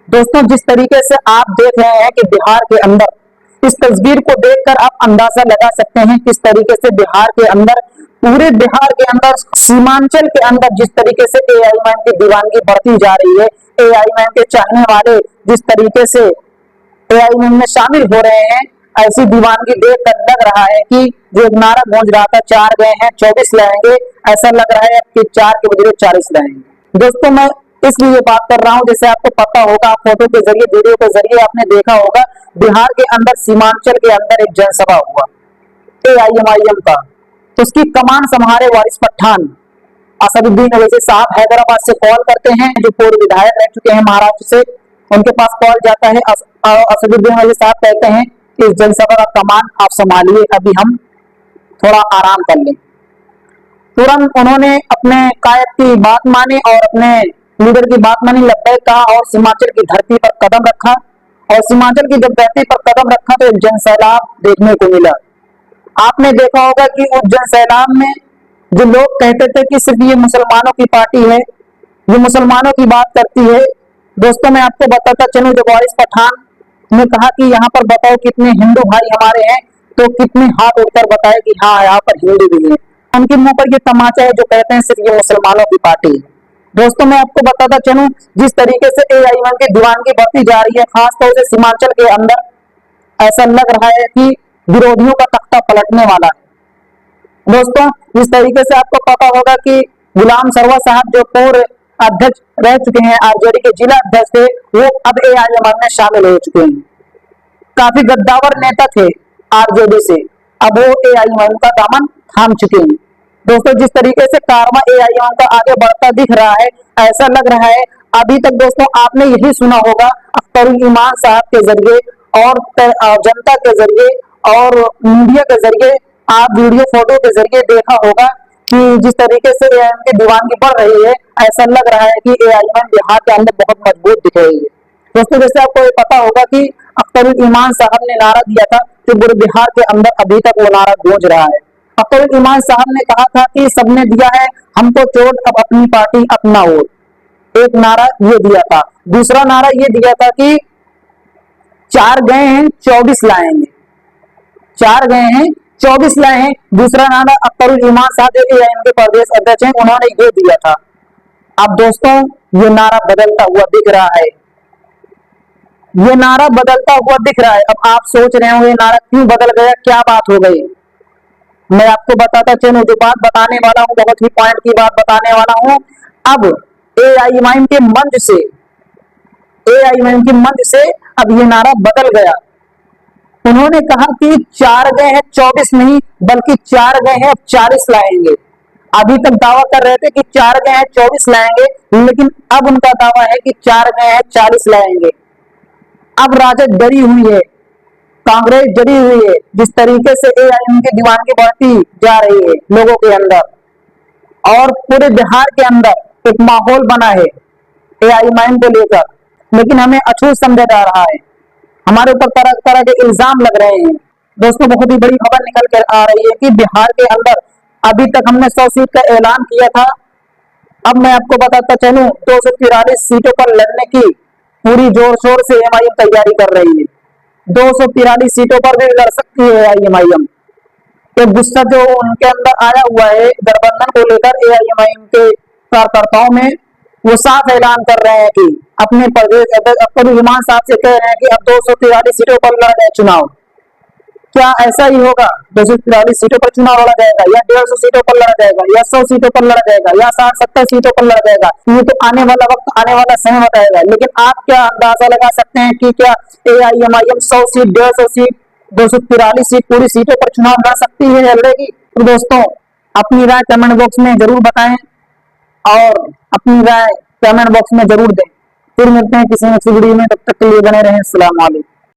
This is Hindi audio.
दोस्तों, जिस तरीके से आप देख रहे हैं कि बिहार के अंदर, इस तस्वीर को देखकर आप अंदाजा लगा सकते हैं किस तरीके से बिहार के अंदर, पूरे बिहार के अंदर, सीमांचल के अंदर जिस तरीके से एआईएमआईएम की दीवानगी बढ़ती जा रही है। एआईएमआईएम के चाहने वाले जिस तरीके से एआईएमआईएम में शामिल हो रहे हैं, ऐसी दीवानगी देखकर लग रहा है कि जो एक नारा गूंज रहा था 4 गए हैं 24 लाएंगे, ऐसा लग रहा है कि 4 के बजाय 40 लाएंगे। दोस्तों, मैं इसलिए बात कर रहा हूं, जैसे आपको पता होगा, फोटो के जरिए, वीडियो के जरिए आपने देखा होगा, बिहार के अंदर, सीमांचल के अंदर एक जनसभा हुआ एआईएमआईएम का, तो उसकी कमान संभाले वारिस पठान असदुद्दीन ओवैसी साहब हैदराबाद से कॉल करते हैं, जो पूर्व विधायक रह चुके हैं महाराष्ट्र से। उनके पास कॉल जाता है, असदुद्दीन ओवैसी साहब कहते हैं कि इस जनसभा का कमान आप संभालिए, अभी हम थोड़ा आराम कर लें। तुरंत उन्होंने अपने कायद की बात मानी और अपने लीडर की बात मानी, लब्बैक कहा और सीमांचल की धरती पर कदम रखा। और सीमांचल की जब धरती पर कदम रखा तो एक जनसैलाब देखने को मिला। आपने देखा होगा कि उस जनसैलाब में जो लोग कहते थे कि सिर्फ ये मुसलमानों की पार्टी है, ये मुसलमानों की बात करती है, दोस्तों मैं आपको बताता चलूं, जब वारिस पठान ने कहा कि यहाँ पर बताओ कितने हिंदू भाई हमारे हैं, तो कितने हाथ उठकर बताए कि हाँ, यहाँ पर हिंदू भी हैं। उनके मुंह पर ये तमाचा है जो कहते हैं सिर्फ ये मुसलमानों की पार्टी है। दोस्तों, मैं आपको बताता चलूं, जिस तरीके से एआईएमआईएम की दीवानगी बढ़ती जा रही है, खासतौर से सीमांचल के अंदर, ऐसा लग रहा है कि विरोधियों का तख्ता पलटने वाला है। दोस्तों, जिस तरीके से आपको पता होगा कि गुलाम सरवर साहब जो पूर्व अध्यक्ष रह चुके हैं, आरजेडी के जिला अध्यक्ष थे, वो अब एआईएमआईएम में शामिल हो चुके हैं। काफी गद्दावर नेता थे आरजेडी से, अब वो एआईएमआईएम का दामन थाम चुके हैं। दोस्तों, जिस तरीके से कारवां एआईएमआईएम का आगे बढ़ता दिख रहा है, ऐसा लग रहा है, अभी तक दोस्तों आपने यही सुना होगा अख्तरुल ईमान साहब के जरिए और जनता के जरिए और मीडिया के जरिए, आप वीडियो फोटो के जरिए देखा होगा कि जिस तरीके से एआईएमआईएम की दीवानगी बढ़ रही है, ऐसा लग रहा है कि एआईएमआईएम बिहार के अंदर बहुत मजबूत दिख रही है। दोस्तों, जैसे आपको ये पता होगा कि अख्तरुल ईमान साहब ने नारा दिया था, जो पूरे बिहार के अंदर अभी तक वो नारा गूंज रहा है। अख्तरुल ईमान साहब ने कहा था कि सबने दिया है हमको चोट, अब अपनी पार्टी अपना वोट। एक नारा ये दिया था। दूसरा नारा ये दिया था कि 4 गए हैं 24 लाएंगे, 4 गए हैं 24 लाए हैं। दूसरा नारा अख्तरुल ईमान साहब जो एआईएमआईएम के प्रदेश अध्यक्ष हैं, उन्होंने ये दिया था। अब दोस्तों, ये नारा बदलता हुआ दिख रहा है, ये नारा बदलता हुआ दिख रहा है। अब आप सोच रहे होंगे ये नारा क्यों बदल गया, क्या बात हो गई। मैं आपको बताता चलूं, जो बात बताने वाला हूं बहुत ही पॉइंट की बात बताने वाला हूं। अब एआईएमआईएम के मंच से, एआईएमआईएम के मंच से अब ये नारा बदल गया। उन्होंने कहा कि 4 गए हैं 24 नहीं, बल्कि 4 गए हैं 40 लाएंगे। अभी तक दावा कर रहे थे कि 4 गए हैं 24 लाएंगे, लेकिन अब उनका दावा है कि 4 गए हैं 40 लाएंगे। अब राजद डरी हुई है, कांग्रेस डरी हुई है, जिस तरीके से एआईएमआईएम की दीवानगी बढ़ती जा रही है लोगों के अंदर और पूरे बिहार के अंदर एक माहौल बना है एआईएमआईएम को लेकर, लेकिन हमें अछूत समझा जा रहा है, हमारे ऊपर तरह तरह के इल्जाम लग रहे हैं। दोस्तों, बहुत ही बड़ी खबर निकल कर आ रही है कि बिहार के अंदर अभी तक हमने 100 सीट का ऐलान किया था। अब मैं आपको बताता चलूं, 243 सीटों पर लड़ने की पूरी जोर शोर से एआईएमआईएम तैयारी कर रही है। 243 सीटों पर भी लड़ सकती है एआईएमआईएम। एक गुस्सा जो उनके अंदर आया हुआ है गठबंधन को लेकर, एआईएमआईएम के कार्यकर्ताओं में, वो साफ ऐलान कर रहे हैं कि अपने प्रदेश अध्यक्ष अख्तरुल ईमान साहब से कह रहे हैं कि अब 243 सीटों पर लड़ा जाए चुनाव। क्या ऐसा ही होगा? 243 सीटों पर चुनाव लड़ा जाएगा, या 150 सीटों पर लड़ा जाएगा, या 100 सीटों पर लड़ा जाएगा, या 60-70 सीटों पर लड़ा जाएगा? ये तो आने वाला वक्त, आने वाला समय बताएगा। लेकिन आप क्या अंदाजा लगा सकते हैं कि क्या एआईएमआईएम 100 सीट, 150 सीट, 243 सीट, पूरी सीटों पर चुनाव लड़ सकती है, लड़ेगी? तो दोस्तों, अपनी राय कमेंट बॉक्स में जरूर बताएं और अपनी राय कमेंट बॉक्स में जरूर दें। फिर मिलते हैं किसी नेक्स्ट वीडियो में, तब तक के लिए बने रहें। अस्सलाम वालेकुम।